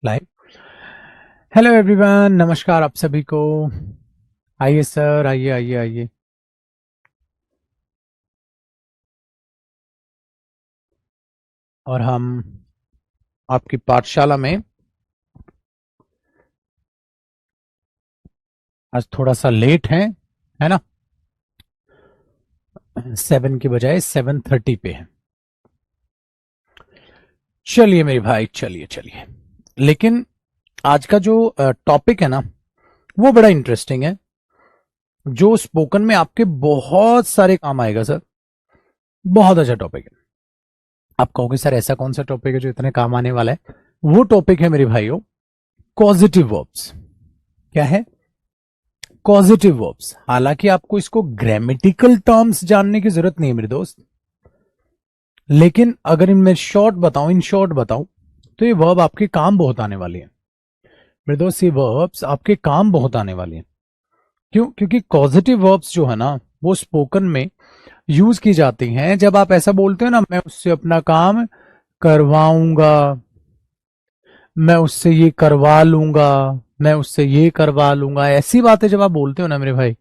Live. Hello everyone, नमस्कार आप सभी को। आइए सर, आइए आइए आइए। और हम आपकी पाठशाला में आज थोड़ा सा लेट हैं, है ना। 7 की बजाय 7:30 पे है। चलिए मेरे भाई, चलिए चलिए। लेकिन आज का जो टॉपिक है ना, वो बड़ा इंटरेस्टिंग है, जो स्पोकन में आपके बहुत सारे काम आएगा सर। बहुत अच्छा टॉपिक है। आप कहोगे सर ऐसा कौन सा टॉपिक है जो इतने काम आने वाला है? वो टॉपिक है मेरे भाइयों, कॉजेटिव वर्ब्स। क्या है? Causative verbs. हालांकि आपको इसको ग्रामेटिकल टर्म्स जानने की जरूरत नहीं है मेरे दोस्त, लेकिन अगर इनमें शॉर्ट बताऊं, इन शॉर्ट बताऊं, तो ये वर्ब आपके काम बहुत आने वाले हैं मेरे दोस्त। ये वर्ब्स आपके काम बहुत आने वाले हैं। क्यों? क्योंकि कॉजेटिव वर्ब्स जो है ना, वो स्पोकन में यूज की जाती हैं जब आप ऐसा बोलते हो ना, मैं उससे अपना काम करवाऊंगा, मैं उससे ये करवा लूंगा, मैं उससे ये करवा लूंगा। ऐसी बातें जब आप बोलते हो ना मेरे भाई,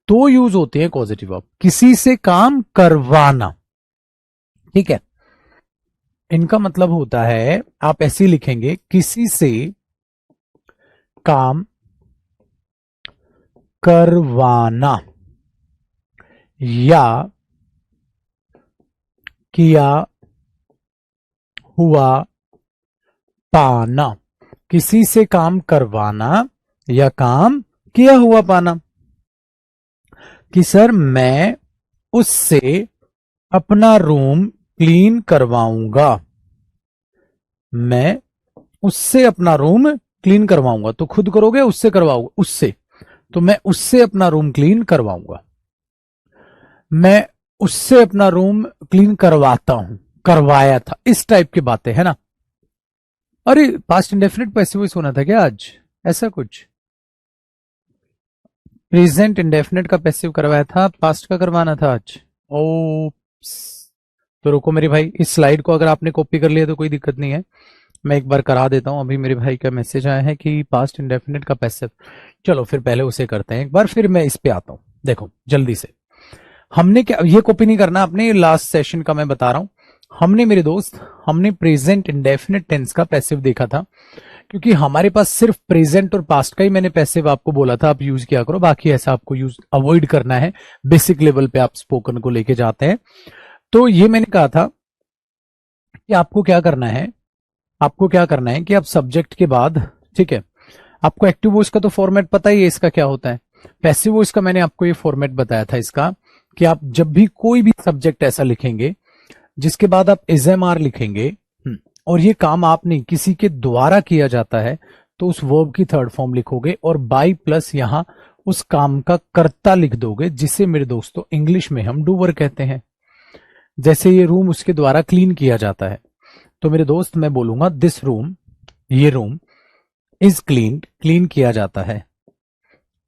तो यूज होते हैं पॉजिटिव वर्ब। किसी से काम करवाना, ठीक है। इनका मतलब होता है, आप ऐसे ही लिखेंगे, किसी से काम करवाना या किया हुआ पाना। किसी से काम करवाना या काम किया हुआ पाना। कि सर मैं उससे अपना रूम क्लीन करवाऊंगा, मैं उससे अपना रूम क्लीन करवाऊंगा। तो खुद करोगे, उससे करवाओगे? उससे। तो मैं उससे अपना रूम क्लीन करवाऊंगा, मैं उससे अपना रूम क्लीन करवाता हूं, करवाया था, इस टाइप की बातें है ना। अरे पास्ट इंडेफिनिट पैसिव वॉइस होना था क्या आज? ऐसा कुछ? प्रेजेंट इंडेफिनिट का पैसिव करवाया था, पास्ट का करवाना था आज। ओ, तो रुको मेरे भाई, इस स्लाइड को अगर आपने कॉपी कर लिया तो कोई दिक्कत नहीं है, मैं एक बार करा देता हूं। अभी मेरे भाई का मैसेज आया है कि पास्ट इंडेफिनिट का पैसिव। चलो फिर पहले उसे करते हैं एक बार, फिर मैं इस पे आता हूं। देखो जल्दी से, हमने क्या, ये कॉपी नहीं करना अपने, लास्ट सेशन का मैं बता रहा हूं। हमने मेरे दोस्त, हमने प्रेजेंट इंडेफिनिट टेंस का पैसिव देखा था, क्योंकि हमारे पास सिर्फ प्रेजेंट और पास्ट का ही मैंने पैसिव आपको बोला था आप यूज किया करो, बाकी ऐसा आपको यूज अवॉइड करना है। बेसिक लेवल पे आप स्पोकन को लेके जाते हैं। तो ये मैंने कहा था कि आपको क्या करना है, आपको क्या करना है कि आप सब्जेक्ट के बाद, ठीक है, आपको एक्टिव वॉइस का तो फॉर्मेट पता ही है इसका क्या होता है। पैसिव वॉइस का मैंने आपको ये फॉर्मेट बताया था इसका, कि आप जब भी कोई भी सब्जेक्ट ऐसा लिखेंगे जिसके बाद आप एसएमआर लिखेंगे, और ये काम आपने किसी के द्वारा किया जाता है, तो उस वर्ब की थर्ड फॉर्म लिखोगे और बाई प्लस यहां उस काम का कर्ता लिख दोगे, जिसे मेरे दोस्तों इंग्लिश में हम डूवर कहते हैं। जैसे ये रूम उसके द्वारा क्लीन किया जाता है, तो मेरे दोस्त मैं बोलूंगा दिस रूम, ये रूम इज क्लीन, क्लीन किया जाता है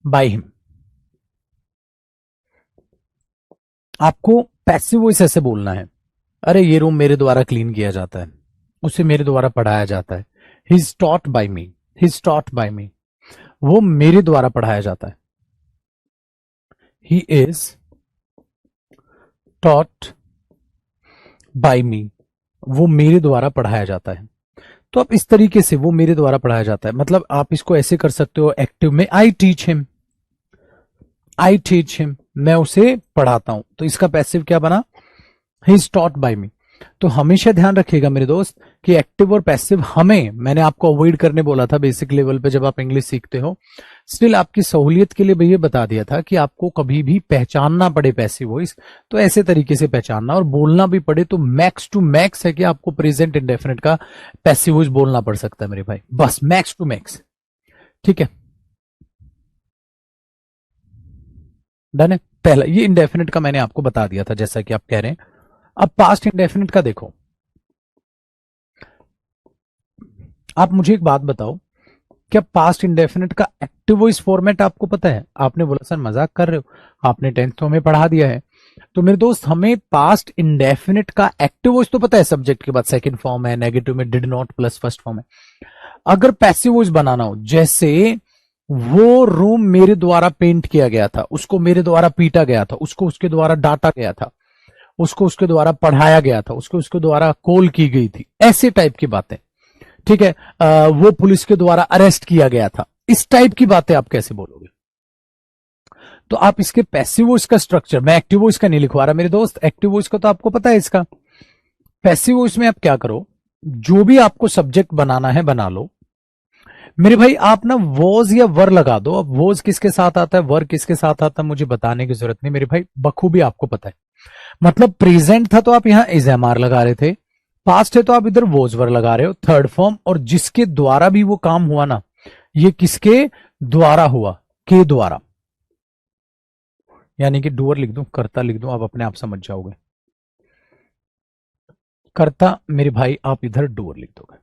बाय हिम। आपको पैसिव वॉइस ऐसे बोलना है, अरे ये रूम मेरे द्वारा क्लीन किया जाता है, उसे मेरे द्वारा पढ़ाया जाता है। He's taught by me, he's taught by me, वो मेरे द्वारा पढ़ाया जाता है। He is taught by me, वो मेरे द्वारा पढ़ाया जाता है। तो आप इस तरीके से, वो मेरे द्वारा पढ़ाया जाता है, मतलब आप इसको ऐसे कर सकते हो एक्टिव में, I teach him, I teach him, मैं उसे पढ़ाता हूं। तो इसका पैसिव क्या बना? ही इज टॉट बाय मी। तो हमेशा ध्यान रखिएगा मेरे दोस्त कि एक्टिव और पैसिव हमें, मैंने आपको अवॉइड करने बोला था बेसिक लेवल पे जब आप इंग्लिश सीखते हो। स्टिल आपकी सहूलियत के लिए भैया बता दिया था कि आपको कभी भी पहचानना पड़े पैसिव वॉइस, तो ऐसे तरीके से पहचानना, और बोलना भी पड़े तो मैक्स टू मैक्स है कि आपको प्रेजेंट इंडेफिनिट का पैसिव वॉइस बोलना पड़ सकता है मेरे भाई, बस मैक्स टू मैक्स। ठीक है, डन है। पहला ये इंडेफिनिट का मैंने आपको बता दिया था जैसा कि आप कह रहे हैं। अब पास्ट इंडेफिनिट का देखो, आप मुझे एक बात बताओ क्या पास्ट इंडेफिनिट का एक्टिव वॉइस फॉर्मेट आपको पता है? आपने बोला सर मजाक कर रहे हो, आपने 10th तो हमें पढ़ा दिया है। तो मेरे दोस्त हमें पास्ट इंडेफिनिट का एक्टिव वॉइस तो पता है, सब्जेक्ट के बाद सेकंड फॉर्म है, नेगेटिव में did not plus first form है। अगर पैसिव वॉइस बनाना हो, जैसे वो रूम मेरे द्वारा पेंट किया गया था, उसको मेरे द्वारा पीटा गया था, उसको उसके द्वारा डांटा गया था, उसको उसके द्वारा पढ़ाया गया था, उसको उसके द्वारा कॉल की गई थी, ऐसे टाइप की बातें, ठीक है। वो पुलिस के द्वारा अरेस्ट किया गया था, इस टाइप की बातें आप कैसे बोलोगे? तो आप इसके पैसिव वॉइस का स्ट्रक्चर, मैं एक्टिव वॉइस का नहीं लिखवा रहा मेरे दोस्त, एक्टिव वॉइस का तो आपको पता है इसका। पैसिव वॉइस में आप क्या करो, जो भी आपको सब्जेक्ट बनाना है बना लो मेरे भाई, आप ना वॉज या वर लगा दो। अब वॉज किसके साथ आता है, वर किसके साथ आता है, मुझे बताने की जरूरत नहीं मेरे भाई, बखूबी आपको पता है। मतलब प्रेजेंट था तो आप यहां इज एम आर लगा रहे थे, पास्ट है तो आप इधर वॉज वर लगा रहे हो, थर्ड फॉर्म, और जिसके द्वारा भी वो काम हुआ ना, ये किसके द्वारा हुआ, के द्वारा, यानी कि डूअर लिख दूं, कर्ता लिख दूं, आप अपने आप समझ जाओगे। कर्ता मेरे भाई आप इधर डूअर लिख दोगे।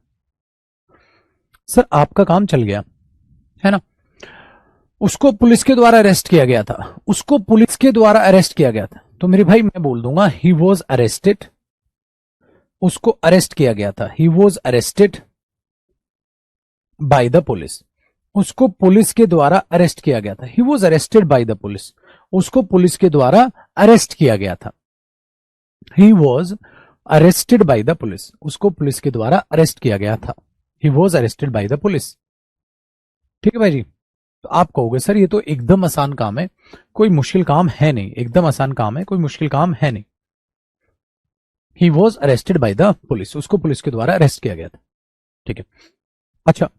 सर आपका काम चल गया है ना, उसको पुलिस के द्वारा अरेस्ट किया गया था, उसको पुलिस के द्वारा अरेस्ट किया गया था, तो मेरे भाई मैं बोल दूंगा ही वॉज अरेस्टेड, उसको अरेस्ट किया गया था, he was arrested by the police, उसको पुलिस के द्वारा अरेस्ट किया गया था, he was arrested by the police, उसको पुलिस के द्वारा अरेस्ट किया गया था, he was arrested by the police, उसको पुलिस के द्वारा अरेस्ट किया गया था, he was arrested by the police. ठीक है भाई जी। तो आप कहोगे सर ये तो एकदम आसान काम है, कोई मुश्किल काम है नहीं, एकदम आसान काम है, कोई मुश्किल काम है नहीं। He was arrested by the police, उसको पुलिस के द्वारा अरेस्ट किया गया था, ठीक है। अच्छा,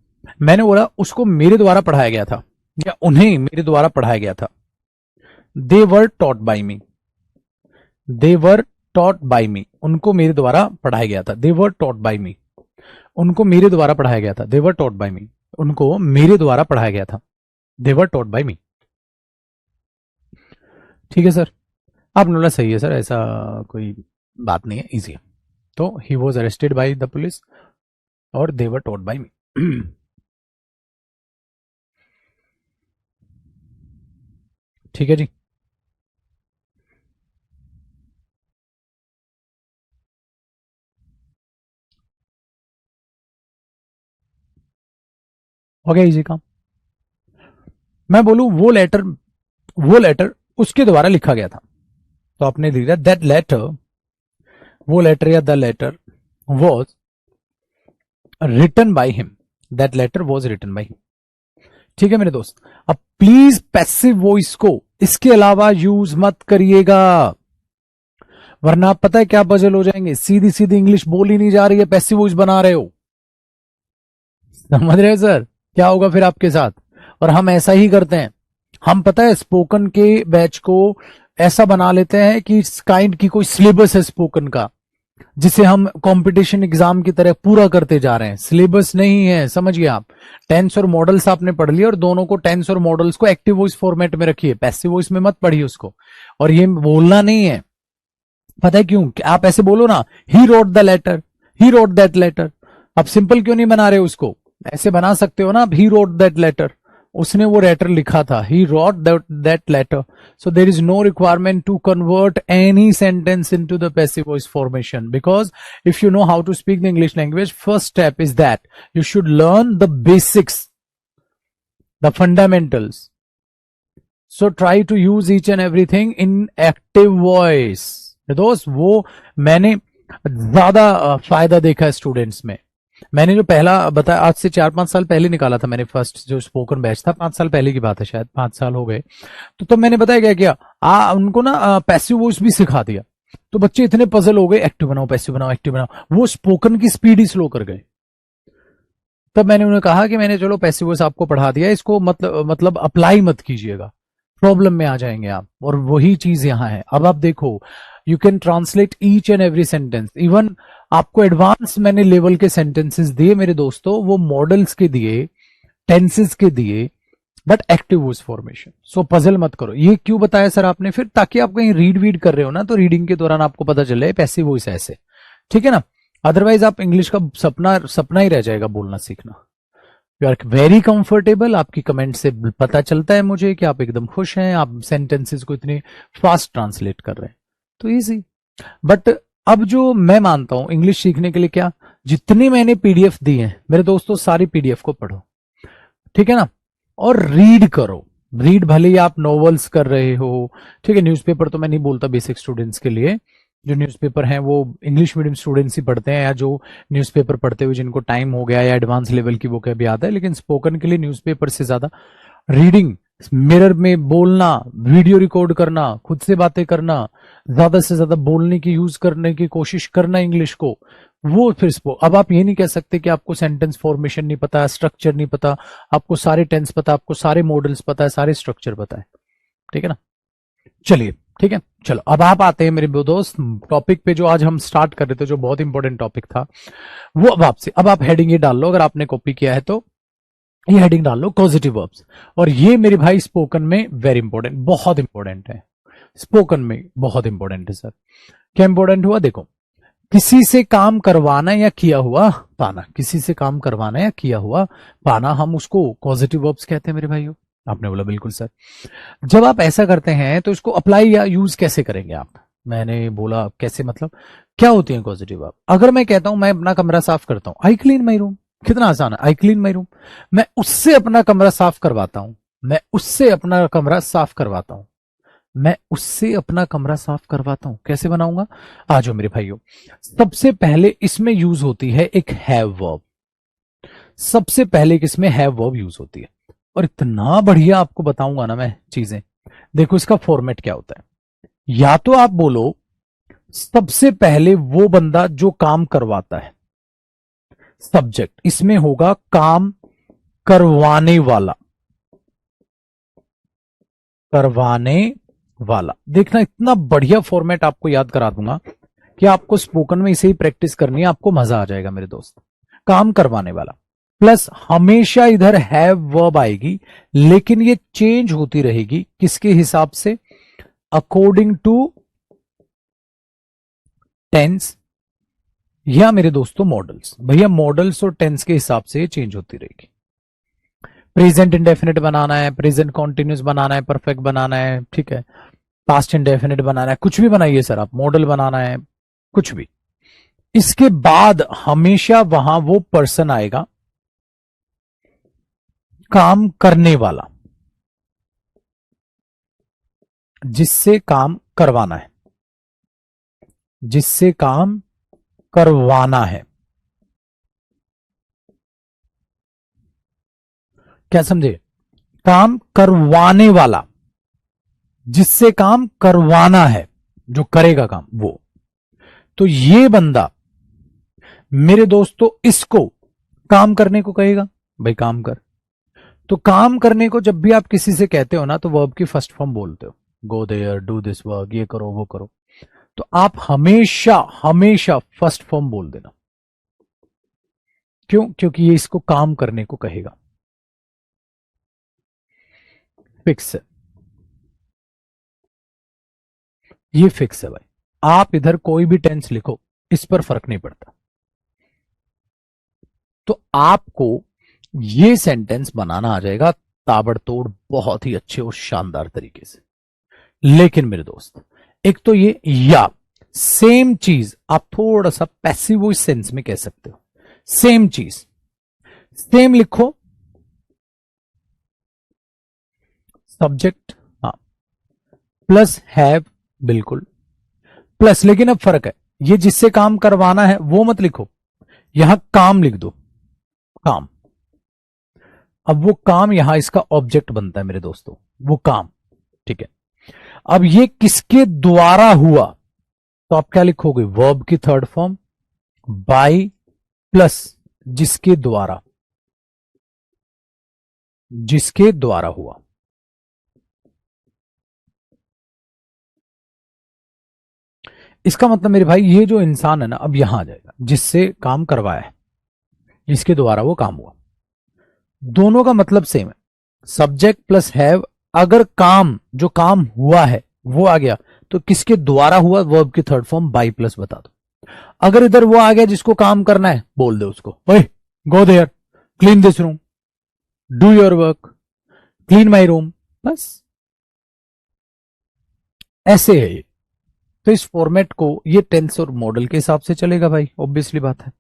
मैंने बोला उसको मेरे द्वारा पढ़ाया गया था, या उन्हें मेरे द्वारा पढ़ाया गया था, they were taught by me, they were taught by me, उनको मेरे द्वारा पढ़ाया गया था, they were taught by me, उनको मेरे द्वारा पढ़ाया गया था, they were taught by me, उनको मेरे द्वारा पढ़ाया गया था, दे वर टॉट बाय मी। ठीक है सर, आपने बोला सही है सर, ऐसा कोई बात नहीं है, इजी है। तो he was arrested by the police और दे वर टॉट बाय मी। ठीक है जी। हो गया इजी काम। मैं बोलूं वो लेटर उसके द्वारा लिखा गया था, तो आपने लिख दिया दैट लेटर, वो लेटर या the letter was written by him, that letter was written by him. ठीक है मेरे दोस्त, अब प्लीज पैसिव वॉइस को इसके अलावा यूज मत करिएगा, वरना आप पता है क्या पजल हो जाएंगे, सीधी सीधी इंग्लिश बोली नहीं जा रही है, पैसिव वॉइस बना रहे हो, समझ रहे हो सर क्या होगा फिर आपके साथ। और हम ऐसा ही करते हैं, हम पता है स्पोकन के बैच को ऐसा बना लेते हैं कि इस काइंड की कोई सिलेबस है स्पोकन का, जिसे हम कंपटीशन एग्जाम की तरह पूरा करते जा रहे हैं, सिलेबस नहीं है, समझिए आप। टेंस और मॉडल्स आपने पढ़ लिया, और दोनों को, टेंस और मॉडल्स को एक्टिव वॉइस फॉर्मेट में रखिए, पैसिव वॉइस में मत पढ़िए उसको। और ये बोलना नहीं है, पता है क्यों, आप ऐसे बोलो ना, he wrote the letter, he wrote that letter, आप सिंपल क्यों नहीं बना रहे उसको, ऐसे बना सकते हो ना, ही रोट दैट लेटर, उसने वो लेटर लिखा था, he wrote that letter. So there is no requirement to convert any sentence into the passive voice formation, because if you know how to speak the English language, first step is that you should learn the basics, the fundamentals. So try to use each and everything in active voice. दोस्त वो मैंने ज्यादा फायदा देखा है students में। मैंने जो पहला बताया, आज से 4-5 साल पहले निकाला था मैंने, फर्स्ट जो स्पोकन बैच था, 5 साल पहले की बात है, शायद 5 साल हो गए। तो तब मैंने बताया क्या किया, उनको ना पैसिव वॉइस भी सिखा दिया, तो बच्चे इतने पजल हो गए, एक्टिव बनाओ, पैसिव बनाओ, एक्टिव बनाओ, वो स्पोकन की स्पीड ही स्लो कर गए। तब मैंने उन्हें कहा कि मैंने चलो पैसिव वॉइस आपको पढ़ा दिया, इसको मतलब अप्लाई मत कीजिएगा, प्रॉब्लम में आ जाएंगे आप। और वही चीज यहां है। अब आप देखो, you can translate each and every sentence, even आपको एडवांस मैंने लेवल के सेंटेंसेस दिए मेरे दोस्तों, वो मॉडल्स के दिए, टेंसेस के दिए, but active voice formation. So puzzle मत करो। ये क्यों बताया सर आपने, फिर ताकि आप कहीं रीड कर रहे हो ना, तो रीडिंग के दौरान आपको पता चले पैसिव वॉइस ऐसे, ठीक है ना। अदरवाइज आप इंग्लिश का सपना ही रह जाएगा बोलना सीखना। यू आर वेरी कंफर्टेबल, आपकी कमेंट से पता चलता है मुझे कि आप एकदम खुश हैं, आप सेंटेंसेस को इतने फास्ट ट्रांसलेट कर रहे हैं, तो इजी। बट अब जो मैं मानता हूं इंग्लिश सीखने के लिए, क्या जितनी मैंने पीडीएफ दी है मेरे दोस्तों, सारी पीडीएफ को पढ़ो, ठीक है ना, और रीड करो। रीड भले ही आप नॉवेल्स कर रहे हो, ठीक है, न्यूज़पेपर तो मैं नहीं बोलता बेसिक स्टूडेंट्स के लिए, जो न्यूज़पेपर हैं वो इंग्लिश मीडियम स्टूडेंट्स ही पढ़ते हैं, या जो न्यूज़पेपर पढ़ते हुए जिनको टाइम हो गया या एडवांस लेवल की बुक भी आता है, लेकिन स्पोकन के लिए न्यूज़पेपर से ज्यादा रीडिंग, मिरर में बोलना, वीडियो रिकॉर्ड करना, खुद से बातें करना, ज्यादा से ज्यादा बोलने की यूज करने की कोशिश करना इंग्लिश को, वो फिर अब आप ये नहीं कह सकते कि आपको सेंटेंस फॉर्मेशन नहीं पता, स्ट्रक्चर नहीं पता, आपको सारे टेंस पता, आपको सारे मॉडल्स पता है, सारे स्ट्रक्चर पता है, ठीक है ना। चलिए ठीक है, चलो अब आप आते हैं मेरे दोस्त टॉपिक पे, जो आज हम स्टार्ट कर रहे थे, जो बहुत इंपॉर्टेंट टॉपिक था वो अब आपसे। अब आप हेडिंग ये डाल लो, अगर आपने कॉपी किया है तो ये हेडिंग डाल लो, पॉजिटिव वर्ब्स। और ये मेरे भाई स्पोकन में वेरी इंपॉर्टेंट, बहुत इंपॉर्टेंट है, स्पोकन में बहुत इंपॉर्टेंट है सर। क्या इंपॉर्टेंट हुआ, देखो, किसी से काम करवाना या किया हुआ पाना, किसी से काम करवाना या किया हुआ पाना, हम उसको पॉजिटिव वर्ब्स कहते हैं मेरे भाइयों। आपने बोला बिल्कुल सर। जब आप ऐसा करते हैं तो इसको अप्लाई या यूज कैसे करेंगे आप, मैंने बोला कैसे, मतलब क्या होती है पॉजिटिव वर्ब। अगर मैं कहता हूं मैं अपना कमरा साफ करता हूं, आई क्लीन माई रूम, कितना आसान है, आई क्लीन माई रूम, मैं उससे अपना कमरा साफ करवाता हूं, मैं उससे अपना कमरा साफ करवाता हूं, मैं उससे अपना कमरा साफ करवाता हूं। कैसे बनाऊंगा, आ जाओ मेरे भाइयों। सबसे पहले इसमें यूज होती है एक हैव वर्ब, सबसे पहले इसमें हैव वर्ब यूज होती है, और इतना बढ़िया आपको बताऊंगा ना मैं चीजें। देखो इसका फॉर्मेट क्या होता है, या तो आप बोलो सबसे पहले वो बंदा जो काम करवाता है, सब्जेक्ट इसमें होगा काम करवाने वाला, करवाने वाला। देखना इतना बढ़िया फॉर्मेट आपको याद करा दूंगा कि आपको स्पोकन में इसे ही प्रैक्टिस करनी है, आपको मजा आ जाएगा मेरे दोस्त। काम करवाने वाला प्लस हमेशा इधर हैव वर्ब आएगी, लेकिन ये चेंज होती रहेगी किसके हिसाब से, अकॉर्डिंग टू टेंस या मेरे दोस्तों मॉडल्स। भैया मॉडल्स और टेंस के हिसाब से ये चेंज होती रहेगी। प्रेजेंट इंडेफिनिट बनाना है, प्रेजेंट कॉन्टिन्यूस बनाना है, परफेक्ट बनाना है, ठीक है, पास्ट इंडेफिनिट बनाना है, कुछ भी बनाइए सर आप, मॉडल बनाना है, कुछ भी। इसके बाद हमेशा वहां वो पर्सन आएगा काम करने वाला, जिससे काम करवाना है, जिससे काम करवाना है। क्या समझे, काम करवाने वाला, जिससे काम करवाना है, जो करेगा काम वो। तो ये बंदा मेरे दोस्तों इसको काम करने को कहेगा, भाई काम कर। तो काम करने को जब भी आप किसी से कहते हो ना, तो वर्ब की फर्स्ट फॉर्म बोलते हो, go there, do this work, ये करो वो करो। तो आप हमेशा हमेशा फर्स्ट फॉर्म बोल देना। क्यों, क्योंकि ये इसको काम करने को कहेगा। फिक्स है, ये फिक्स है भाई। आप इधर कोई भी टेंस लिखो, इस पर फर्क नहीं पड़ता। तो आपको ये सेंटेंस बनाना आ जाएगा ताबड़तोड़, बहुत ही अच्छे और शानदार तरीके से। लेकिन मेरे दोस्त, एक तो ये, या सेम चीज आप थोड़ा सा पैसिव वॉइस सेंस में कह सकते हो। सेम चीज, सेम लिखो, सब्जेक्ट हाँ प्लस हैव, बिल्कुल प्लस, लेकिन अब फर्क है, ये जिससे काम करवाना है वो मत लिखो, यहां काम लिख दो, काम। अब वो काम यहां इसका ऑब्जेक्ट बनता है मेरे दोस्तों, वो काम, ठीक है। अब ये किसके द्वारा हुआ, तो आप क्या लिखोगे, वर्ब की थर्ड फॉर्म बाय प्लस जिसके द्वारा, जिसके द्वारा हुआ। इसका मतलब मेरे भाई ये जो इंसान है ना, अब यहां आ जाएगा, जिससे काम करवाया है, जिसके द्वारा वो काम हुआ, दोनों का मतलब सेम है, सब्जेक्ट प्लस हैव। अगर काम, जो काम हुआ है वो आ गया, तो किसके द्वारा हुआ, वर्ब की थर्ड फॉर्म बाय प्लस बता दो। अगर इधर वो आ गया जिसको काम करना है, बोल दो उसको, ओए go there, clean this room, do your work, clean my room, बस ऐसे है ये। तो इस फॉर्मेट को ये टेंस और मॉडल के हिसाब से चलेगा भाई, ऑब्वियसली बात है।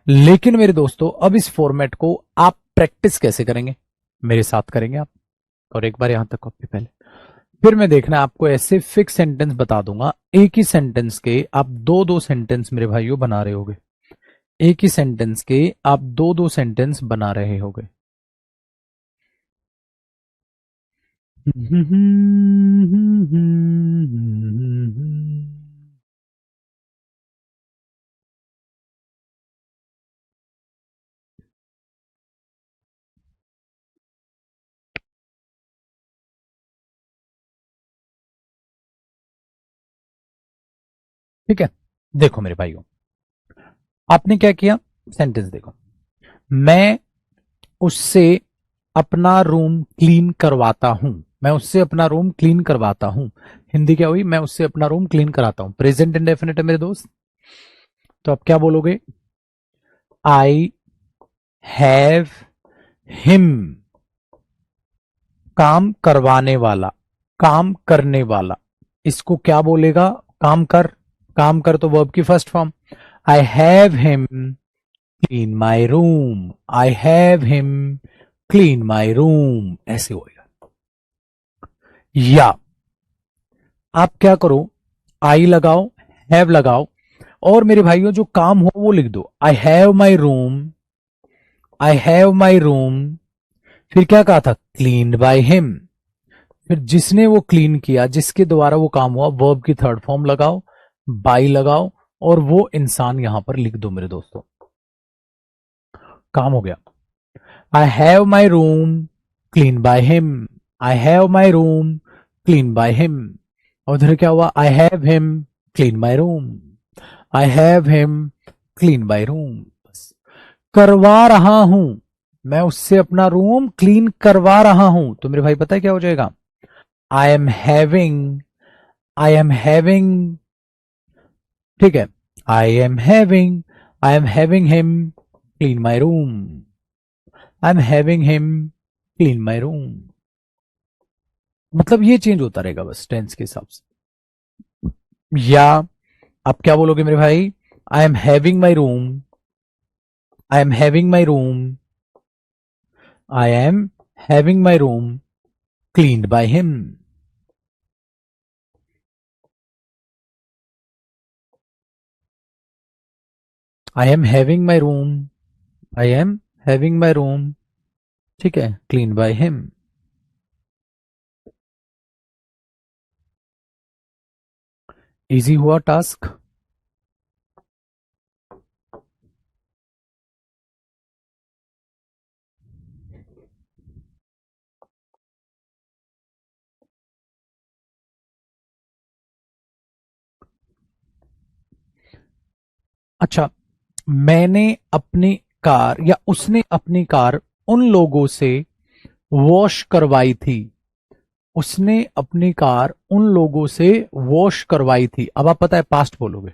लेकिन मेरे दोस्तों अब इस फॉर्मेट को आप प्रैक्टिस कैसे करेंगे, मेरे साथ करेंगे आप। और एक बार यहां तक कॉपी पहले, फिर मैं देखना आपको ऐसे फिक्स सेंटेंस बता दूंगा, एक ही सेंटेंस के आप दो दो सेंटेंस मेरे भाइयों बना रहे होगे, एक ही सेंटेंस के आप दो दो सेंटेंस बना रहे होगे। ठीक है, देखो मेरे भाइयों, आपने क्या किया, सेंटेंस देखो, मैं उससे अपना रूम क्लीन करवाता हूं, मैं उससे अपना रूम क्लीन करवाता हूं। हिंदी क्या हुई, मैं उससे अपना रूम क्लीन कराता हूं। प्रेजेंट इंडेफिनिट है मेरे दोस्त, तो आप क्या बोलोगे, आई हैव हिम, काम करवाने वाला, काम करने वाला, इसको क्या बोलेगा, काम कर, काम कर तो वर्ब की first form. I have him clean my room, I have him clean my room, ऐसे होएगा। या आप क्या करो, आई लगाओ, हैव लगाओ, और मेरे भाइयों जो काम हो वो लिख दो, I have my room, I have my room, फिर क्या कहा था, क्लीन बाय हिम, फिर जिसने वो क्लीन किया, जिसके द्वारा वो काम हुआ, वर्ब की थर्ड फॉर्म लगाओ, बाई लगाओ, और वो इंसान यहां पर लिख दो मेरे दोस्तों, काम हो गया। I have my room clean by him, I have my room clean by him, और उधर क्या हुआ, I have him clean my room, I have him clean bye room, बस करवा रहा हूं, मैं उससे अपना रूम क्लीन करवा रहा हूं, तो मेरे भाई पता है क्या हो जाएगा, आई am having, I am having, ठीक है, I am having him clean my room, I am having him clean my room, मतलब ये चेंज होता रहेगा बस टेंस के हिसाब से। या आप क्या बोलोगे मेरे भाई, आई am having my room, I am having my room, I am having my room cleaned bye him, I am having my room, I am having my room, ठीक है, क्लीन बाय हिम। इजी हुआ task. अच्छा, मैंने अपनी car या उसने अपनी car उन लोगों से वॉश करवाई थी, उसने अपनी कार उन लोगों से वॉश करवाई थी, अब आप पता है पास्ट बोलोगे,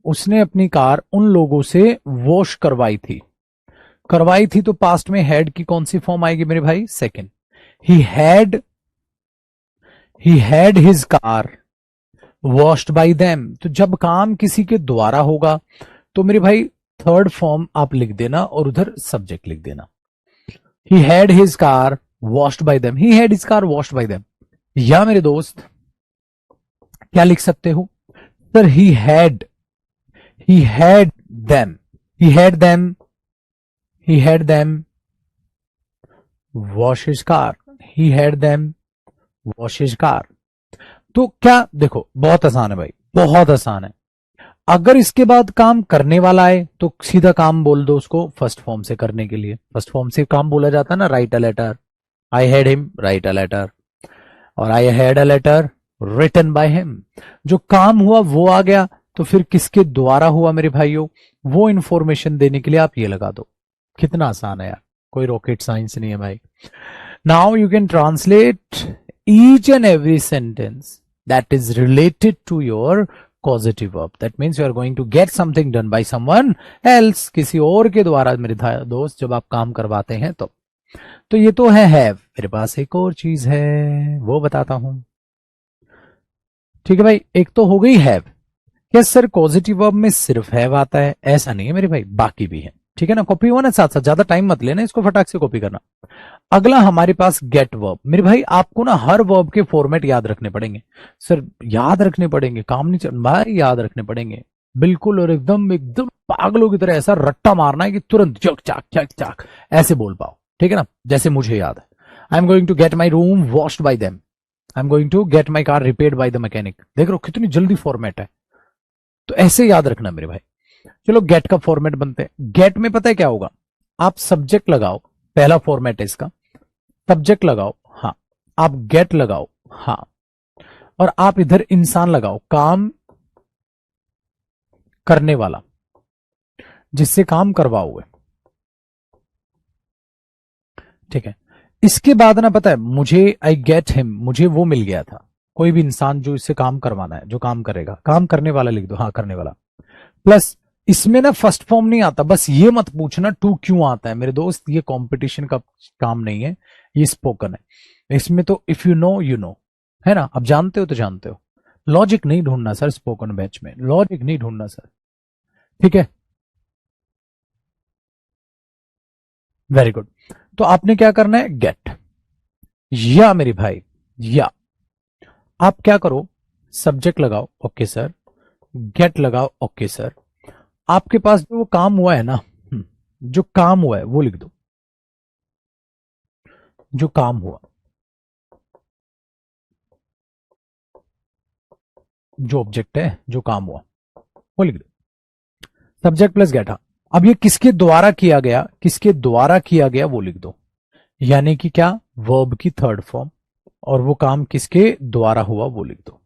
उसने अपनी कार उन लोगों से वॉश करवाई थी, करवाई थी तो पास्ट में हैड की कौन सी फॉर्म आएगी मेरे भाई, second. He had his car washed bye them, तो जब काम किसी के द्वारा होगा तो मेरे भाई थर्ड फॉर्म आप लिख देना और उधर सब्जेक्ट लिख देना, he had his car washed bye them, he had his car washed bye them. या मेरे दोस्त क्या लिख सकते हो, sir he had them, he had them, he had them wash his car, he had them wash his car. तो क्या देखो, बहुत आसान है भाई, बहुत आसान है। अगर इसके बाद काम करने वाला है तो सीधा काम बोल दो उसको फर्स्ट फॉर्म से करने के लिए, फर्स्ट फॉर्म से काम बोला जाता है ना, write a letter, I had him write a letter, और I had a letter written by him, जो काम हुआ वो आ गया, तो फिर किसके द्वारा हुआ मेरे भाइयों, वो इंफॉर्मेशन देने के लिए आप ये लगा दो। कितना आसान है यार, कोई रॉकेट साइंस नहीं है भाई। Now you can translate each and every sentence that is related to your causative verb. That means you are going to get something done by someone else, किसी और के द्वारा मेरे दोस्त, जब आप काम करवाते हैं तो तो ये तो है हैव। मेरे पास एक और चीज है, वो बताता हूं। ठीक है भाई, एक तो हो गई हैव। क्या सर पॉजिटिव वर्ब में सिर्फ हैव आता है? ऐसा नहीं है मेरे भाई, बाकी भी है। ठीक है ना, कॉपी हुआ ना साथ साथ, ज्यादा टाइम मत लेना, इसको फटाक से कॉपी करना। अगला हमारे पास गेट वर्ब। मेरे भाई आपको ना हर वर्ब के फॉर्मेट याद रखने पड़ेंगे। सर याद रखने पड़ेंगे, काम नहीं चल भाई, याद रखने पड़ेंगे बिल्कुल। और एकदम एकदम पागलों की तरह ऐसा रट्टा मारना है कि तुरंत चक चक चक चक ऐसे बोल पाओ। ठीक है ना, जैसे मुझे याद है, I am going to get my room washed by them, I am going to get my car repaired by the mechanic. देख रहे हो कितनी जल्दी फॉर्मेट है। तो ऐसे याद रखना मेरे भाई। चलो गेट का फॉर्मेट बनते हैं। गेट में पता है क्या होगा, आप सब्जेक्ट लगाओ, पहला फॉर्मेट है इसका। सब्जेक्ट लगाओ, हाँ, आप गेट लगाओ, हाँ, और आप इधर इंसान लगाओ, काम करने वाला, जिससे काम करवाओगे। ठीक है, इसके बाद ना पता है मुझे, आई गेट हिम, मुझे वो मिल गया था। कोई भी इंसान जो इससे काम करवाना है, जो काम करेगा, काम करने वाला लिख दो, हाँ करने वाला। प्लस इसमें ना फर्स्ट फॉर्म नहीं आता, बस ये मत पूछना टू क्यों आता है मेरे दोस्त, ये कंपटीशन का काम नहीं है, ये स्पोकन है। इसमें तो if you know you know, है ना, अब जानते हो तो जानते हो। लॉजिक नहीं ढूंढना सर, स्पोकन बैच में लॉजिक नहीं ढूंढना सर। ठीक है, वेरी गुड। तो आपने क्या करना है, गेट, या मेरे भाई, या आप क्या करो, सब्जेक्ट लगाओ, ओके सर, गेट लगाओ, ओके सर। आपके पास जो वो काम हुआ है ना, जो काम हुआ है वो लिख दो, जो काम हुआ, जो ऑब्जेक्ट है, जो काम हुआ वो लिख दो, सब्जेक्ट प्लस गेट। अब ये किसके द्वारा किया गया, किसके द्वारा किया गया वो लिख दो, यानी कि क्या, वर्ब की थर्ड फॉर्म, और वो काम किसके द्वारा हुआ वो लिख दो।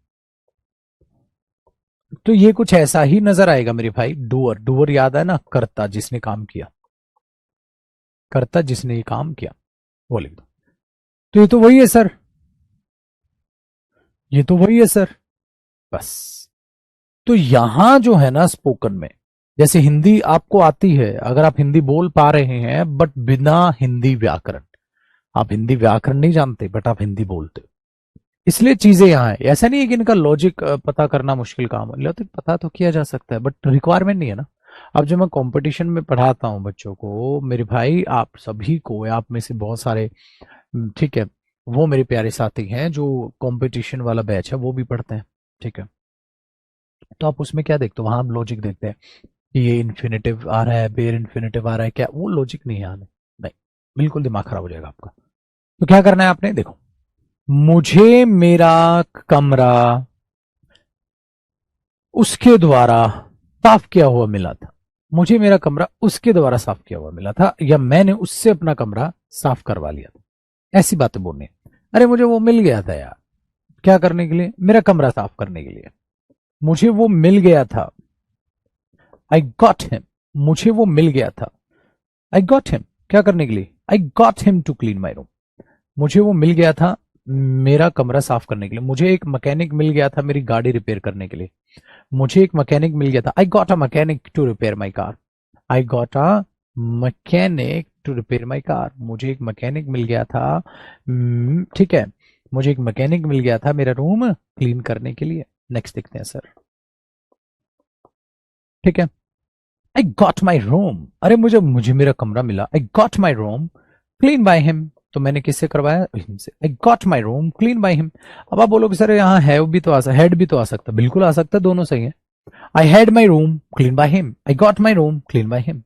तो ये कुछ ऐसा ही नजर आएगा मेरे भाई, डूअर, डूअर याद है ना, कर्ता जिसने काम किया, कर्ता जिसने ये काम किया वो लिख दो। तो ये तो वही है सर, ये तो वही है सर, बस। तो यहां जो है ना स्पोकन में, जैसे हिंदी आपको आती है, अगर आप हिंदी बोल पा रहे हैं बट बिना हिंदी व्याकरण, आप हिंदी व्याकरण नहीं जानते बट आप हिंदी बोलते हो, इसलिए चीजें यहाँ है। ऐसा नहीं है कि इनका लॉजिक पता करना मुश्किल काम है, लॉजिक पता तो किया जा सकता है बट रिक्वायरमेंट नहीं है ना। अब जब मैं कंपटीशन में पढ़ाता हूँ बच्चों को मेरे भाई, आप सभी को, आप में से बहुत सारे, ठीक है, वो मेरे प्यारे साथी हैं जो कंपटीशन वाला बैच है वो भी पढ़ते हैं। ठीक है, तो आप उसमें क्या देखते हो, वहां हम लॉजिक देखते हैं कि ये इन्फिनेटिव आ रहा है, बेयर इन्फिनेटिव आ रहा है, क्या वो लॉजिक नहीं है आने, नहीं, बिल्कुल दिमाग खराब हो जाएगा आपका। तो क्या करना है आपने, देखो, मुझे मेरा कमरा उसके द्वारा साफ किया हुआ मिला था, मुझे मेरा कमरा उसके द्वारा साफ किया हुआ मिला था, या मैंने उससे अपना कमरा साफ करवा लिया था, ऐसी बातें बोलनी है। अरे मुझे वो मिल गया था यार, क्या करने के लिए, मेरा कमरा साफ करने के लिए, मुझे वो मिल गया था, आई गॉट हिम, मुझे वो मिल गया था, आई गॉट हिम, क्या करने के लिए, I got him to clean my room, मुझे वो मिल गया था मेरा कमरा साफ करने के लिए, मुझे एक मैकेनिक मिल गया था मेरी गाड़ी रिपेयर करने के लिए, मुझे एक मैकेनिक मिल गया था, I got a mechanic to repair my car, I got a mechanic to repair my car, मुझे एक मैकेनिक मिल गया था, ठीक है, मुझे एक मैकेनिक मिल गया था मेरा रूम क्लीन करने के लिए। नेक्स्ट देखते हैं सर। ठीक है, आई गॉट माई रूम, अरे मुझे मुझे मेरा कमरा मिला, आई got my room clean by him, तो मैंने किससे करवाया, हिम से, आई got my room clean by him. अब आप बोलोगे सर यहाँ हैव भी तो आ सकता, हेड भी तो आ सकता, बिल्कुल आ सकता, दोनों सही है। I had my room clean by him, I got my room clean by him,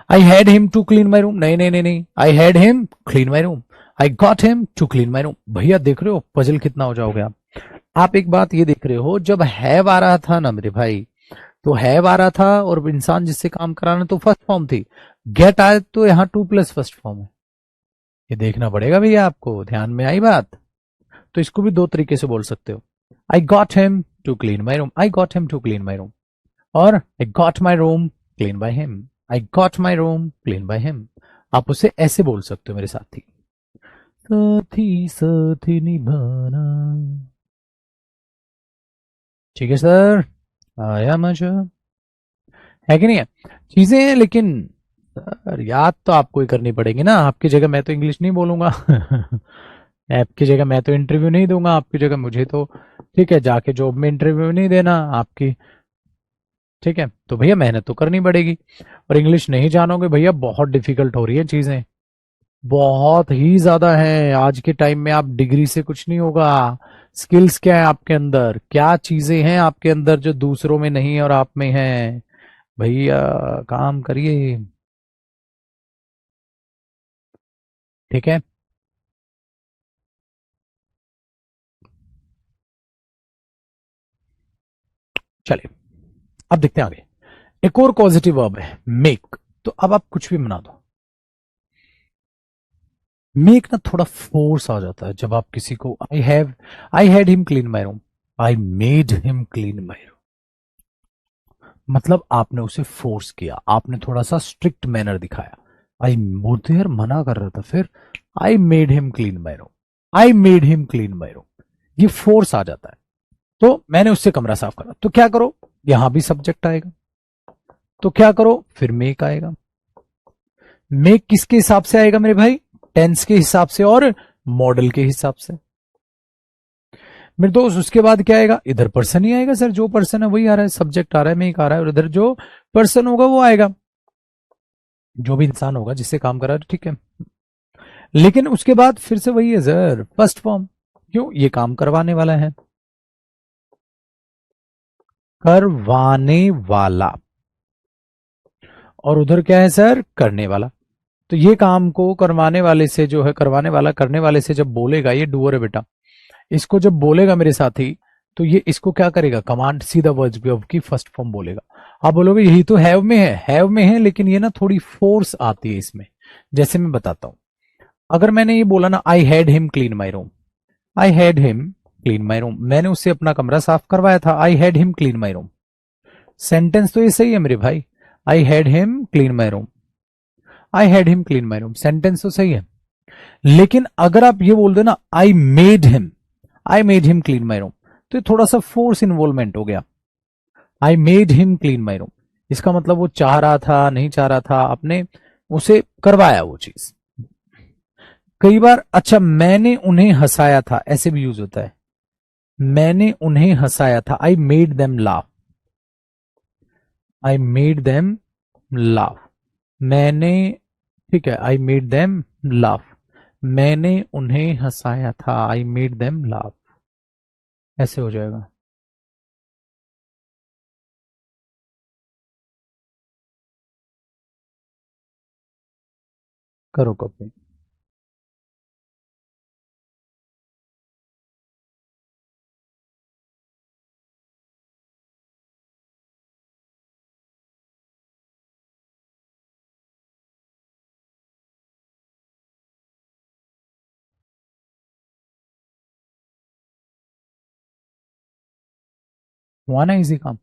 I had him to clean my room, नहीं नहीं नहीं नहीं, I had him clean my room, I got him to clean my room. भैया देख रहे हो puzzle कितना हो जाओगे आप एक बात ये देख रहे हो, जब हैव आ रहा था ना मेरे भाई, तो हैव आ रहा था और इंसान जिससे काम कराना तो फर्स्ट फॉर्म थी, गेट आए तो यहाँ टू प्लस फर्स्ट फॉर्म है, ये देखना पड़ेगा भैया आपको, ध्यान में आई बात। तो इसको भी दो तरीके से बोल सकते हो, I got him to clean my room, I got him to clean my room, और I got my room clean by him, I got my room clean by him. आप उसे ऐसे बोल सकते हो मेरे साथी, साथी साथी निभाना। ठीक है सर, आया मजा, है कि नहीं है, चीजें हैं लेकिन सर याद तो आपको ही करनी पड़ेगी ना, आपकी जगह मैं तो इंग्लिश नहीं बोलूंगा। आपकी जगह मैं तो इंटरव्यू नहीं दूंगा आपकी जगह, मुझे तो ठीक है जाके जॉब में इंटरव्यू नहीं देना आपकी। ठीक है, तो भैया मेहनत तो करनी पड़ेगी। और इंग्लिश नहीं जानोगे भैया, बहुत डिफिकल्ट हो रही है चीजें, बहुत ही ज्यादा है। आज के टाइम में आप डिग्री से कुछ नहीं होगा। स्किल्स क्या है आपके अंदर, क्या चीजें हैं आपके अंदर जो दूसरों में नहीं है और आप में है। भैया काम करिए। ठीक है, चलिए अब देखते हैं आगे। एक और पॉजिटिव वर्ब है मेक। तो अब आप कुछ भी बना दो। मेक ना थोड़ा फोर्स आ जाता है जब आप किसी को आई had him clean my room, I made him clean my room. मतलब आपने उसे फोर्स किया, आपने थोड़ा सा स्ट्रिक्ट मैनर दिखाया। आई मुदेर मना कर रहा था, फिर I made him clean my room, I made him clean my room. ये फोर्स आ जाता है। तो मैंने उससे कमरा साफ करा, तो क्या करो, यहां भी सब्जेक्ट आएगा। तो क्या करो, फिर मेक आएगा। मेक किसके हिसाब से आएगा मेरे भाई, टेंस के हिसाब से और मॉडल के हिसाब से। मेरे दोस्त उसके बाद क्या आएगा, इधर पर्सन ही आएगा सर, जो पर्सन है वही आ रहा है, सब्जेक्ट आ रहा है, मेक आ रहा है, और इधर जो पर्सन होगा वो आएगा, जो भी इंसान होगा जिससे काम कर रहा है। ठीक है, लेकिन उसके बाद फिर से वही है सर, फर्स्ट फॉर्म। क्यों, ये काम करवाने वाला है, करवाने वाला, और उधर क्या है सर, करने वाला। तो ये काम को करवाने वाले से जो है, करवाने वाला करने वाले से जब बोलेगा, ये डूअर है बेटा, इसको जब बोलेगा मेरे साथी, तो ये इसको क्या करेगा, कमांड सीधा वर्ब की फर्स्ट फॉर्म बोलेगा। आप बोलोगे यही तो हैव में है, हैव में है, लेकिन ये ना थोड़ी फोर्स आती है इसमें। जैसे मैं बताता हूं, अगर मैंने ये बोला ना, आई had him clean my room, I had him clean my room, मैंने उससे अपना कमरा साफ करवाया था, आई had him clean my room. Sentence तो ये सही है मेरे भाई, आई had him clean my room, I had him clean my room, sentence तो सही है। लेकिन अगर आप ये बोल दो ना, I made him clean my room, तो ये थोड़ा सा फोर्स इन्वॉल्वमेंट हो गया। I made him clean my room, इसका मतलब वो चाह रहा था, नहीं चाह रहा था, आपने उसे करवाया वो चीज। कई बार, अच्छा मैंने उन्हें हंसाया था, ऐसे भी यूज होता है, मैंने उन्हें हंसाया था, I made them laugh, I made them laugh, मैंने, ठीक है, आई मेड देम लाफ, मैंने उन्हें हंसाया था, आई मेड देम लाफ, ऐसे हो जाएगा। करो कॉपी। हुआ ना इजी काम।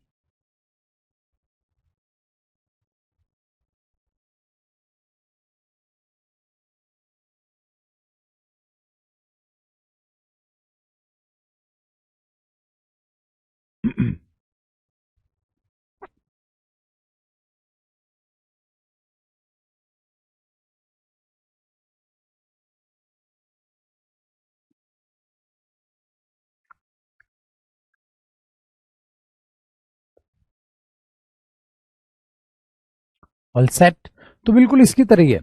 ऑल सेट, तो बिल्कुल इसकी तरह ही है।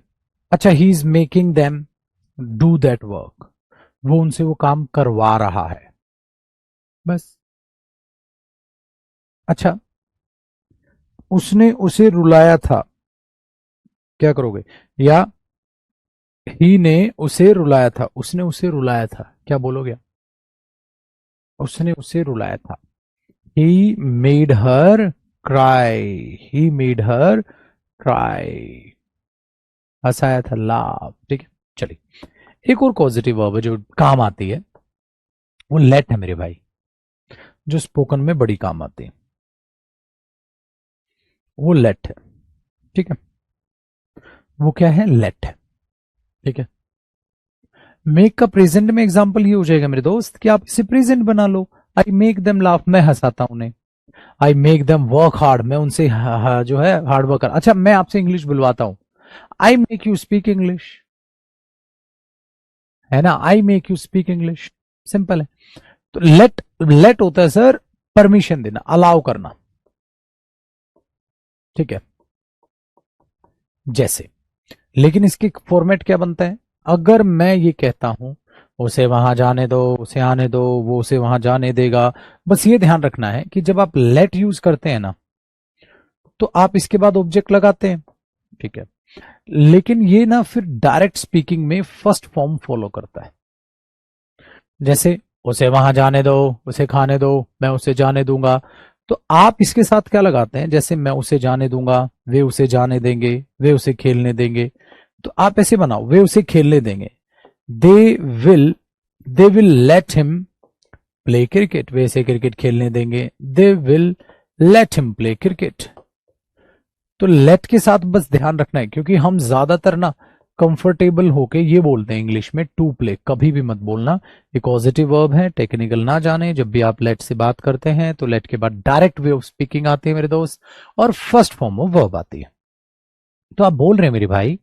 अच्छा, he is making them do that work, वो उनसे वो काम करवा रहा है, बस। अच्छा, उसने उसे रुलाया था, क्या करोगे, या ही ने उसे रुलाया था, उसने उसे रुलाया था, क्या बोलोगे, उसने उसे रुलाया था। He made her cry, he made her cry, हंसाया था, लाभ। ठीक है, चलिए एक और पॉजिटिव वर्ब है जो काम आती है, वो लेट है मेरे भाई, जो स्पोकन में बड़ी काम आती है, वो लेट है। ठीक है, वो क्या है, लेट है। ठीक है, मेक का प्रेजेंट में एग्जांपल ये हो जाएगा मेरे दोस्त कि आप इसे प्रेजेंट बना लो। आई मेक देम लाफ, मैं हंसाता हूं उन्हें। I make them work hard, मैं उनसे जो है हार्ड वर्क कर। अच्छा मैं आपसे इंग्लिश बुलवाता हूं, I make you speak English, है ना, I make you speak English, simple है। तो लेट, लेट होता है सर परमिशन देना, अलाउ करना, ठीक है, जैसे। लेकिन इसकी फॉर्मेट क्या बनता है, अगर मैं ये कहता हूं उसे वहां जाने दो, उसे आने दो, वो उसे वहां जाने देगा, बस ये ध्यान रखना है कि जब आप लेट यूज करते हैं ना, तो आप इसके बाद ऑब्जेक्ट लगाते हैं, ठीक है, लेकिन ये ना फिर डायरेक्ट स्पीकिंग में फर्स्ट फॉर्म फॉलो करता है। जैसे उसे वहां जाने दो, उसे खाने दो, मैं उसे जाने दूंगा, तो आप इसके साथ क्या लगाते हैं, जैसे मैं उसे जाने दूंगा, वे उसे जाने देंगे, वे उसे खेलने देंगे, तो आप ऐसे बनाओ, वे उसे खेलने देंगे, they will, they will let him play cricket, वे इसे क्रिकेट खेलने देंगे, they will let him play cricket. तो लेट के साथ बस ध्यान रखना है, क्योंकि हम ज्यादातर ना कंफर्टेबल होके ये बोलते हैं इंग्लिश में टू प्ले, कभी भी मत बोलना, ये पॉजिटिव वर्ब है, टेक्निकल ना जाने, जब भी आप लेट से बात करते हैं तो लेट के बाद डायरेक्ट वे ऑफ स्पीकिंग आती है मेरे दोस्त, और फर्स्ट फॉर्म ऑफ वर्ब आती है। तो आप बोल रहे हैं मेरे भाई,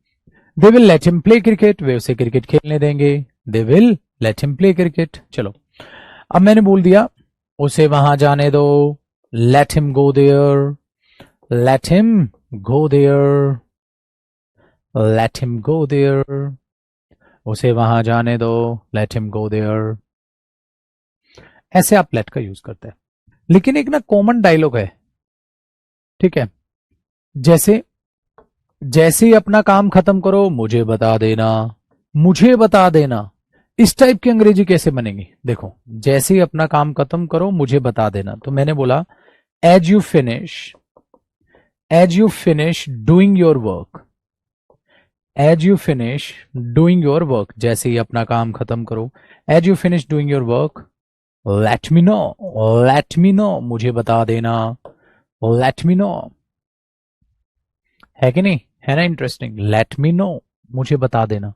they will let him play cricket, वे उसे क्रिकेट खेलने देंगे, they will let him play cricket. चलो, अब मैंने बोल दिया उसे वहां जाने दो, let him go there, let him go there, let him go there, उसे वहां जाने दो, लेट हिम गो देयर, ऐसे आप लेट का यूज करते हैं। लेकिन एक ना कॉमन डायलॉग है, ठीक है, जैसे जैसे ही अपना काम खत्म करो मुझे बता देना, मुझे बता देना, इस टाइप की अंग्रेजी कैसे बनेगी, देखो, जैसे ही अपना काम खत्म करो मुझे बता देना, तो मैंने बोला as you finish, as you finish doing your work, as you finish doing your work, जैसे ही अपना काम खत्म करो, as you finish doing your work, let me know, let me know, मुझे बता देना, लेट मी नो, है कि नहीं, है ना इंटरेस्टिंग, लेट मी नो, मुझे बता देना,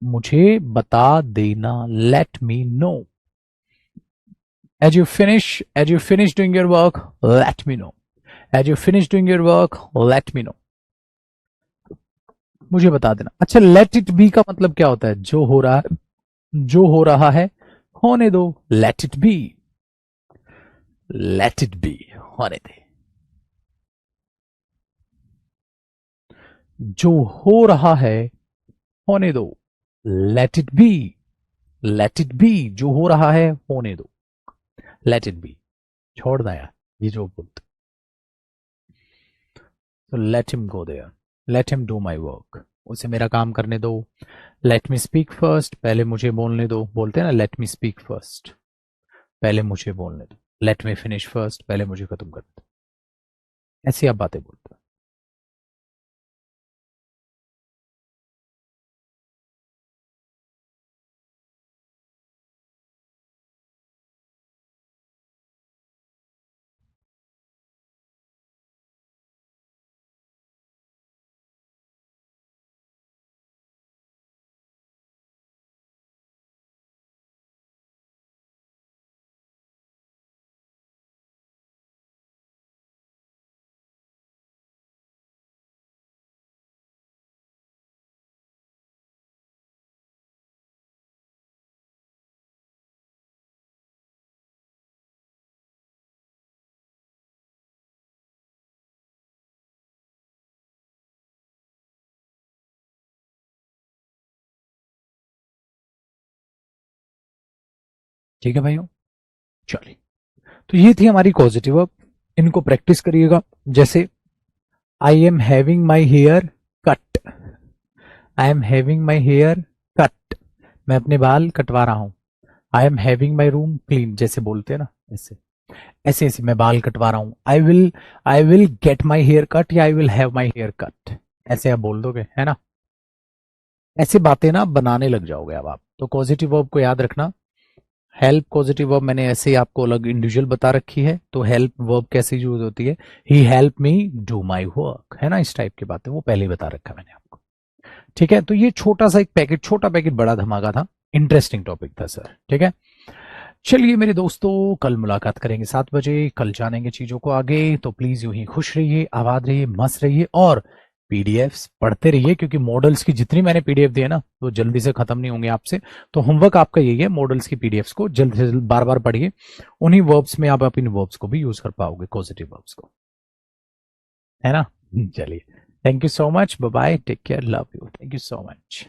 मुझे बता देना, let me know, as you finish doing your work, let me know, as you finish doing your work, let me know, मुझे बता देना। अच्छा, लेट इट बी का मतलब क्या होता है, जो हो रहा है, जो हो रहा है होने दो, let it be, let it be, होने दे, जो हो रहा है होने दो, let it be, let it be, जो हो रहा है होने दो, लेट इट बी, छोड़ दो यार ये जो बोलते, तो let him go there, let him do my work, उसे मेरा काम करने दो, लेट मी स्पीक फर्स्ट, पहले मुझे बोलने दो, बोलते हैं ना लेट मी स्पीक फर्स्ट, पहले मुझे बोलने दो, लेट मी फिनिश फर्स्ट, पहले मुझे खत्म करने दो, ऐसी आप बातें बोलते हैं। ठीक है भाइयों, चलिए, तो ये थी हमारी पॉजिटिव वर्ब, इनको प्रैक्टिस करिएगा, जैसे I am having my hair cut, I am having my hair cut, मैं अपने बाल कटवा रहा हूं, I am having my room clean, जैसे बोलते हैं ना, ऐसे ऐसे ऐसे मैं बाल कटवा रहा हूं, I will get my hair cut, या I will have my hair cut, ऐसे आप बोल दोगे, है ना, ऐसी बातें ना बनाने लग जाओगे अब आप। तो पॉजिटिव वर्ब को याद रखना, हेल्प पॉजिटिव वर्ब मैंने ऐसे ही आपको अलग इंडिविजुअल बता रखी है, तो हेल्प वर्ब कैसे यूज होती है, he help me do my work, है ना, इस टाइप की बातें वो पहले ही बता रखा मैंने आपको, ठीक है। तो ये छोटा सा एक पैकेट, छोटा पैकेट बड़ा धमाका था, इंटरेस्टिंग टॉपिक था सर, ठीक है। चलिए मेरे दोस्तों, कल मुलाकात करेंगे 7 बजे, कल जानेंगे चीजों को आगे, तो प्लीज यूं ही खुश रहिए, आबाद रहिए, मस्त रहिए, और पीडीएफ्स पढ़ते रहिए, क्योंकि मॉडल्स की जितनी मैंने पीडीएफ दी है ना वो जल्दी से खत्म नहीं होंगे आपसे। तो होमवर्क आपका यही है, मॉडल्स की पीडीएफ्स को जल्द से जल्द बार बार पढ़िए। उन्हीं वर्ब्स में आप अपनी वर्ब्स को भी यूज कर पाओगे, पॉजिटिव वर्ब्स को, है ना। चलिए, thank you so much, bye bye, take care, love you, thank you so much.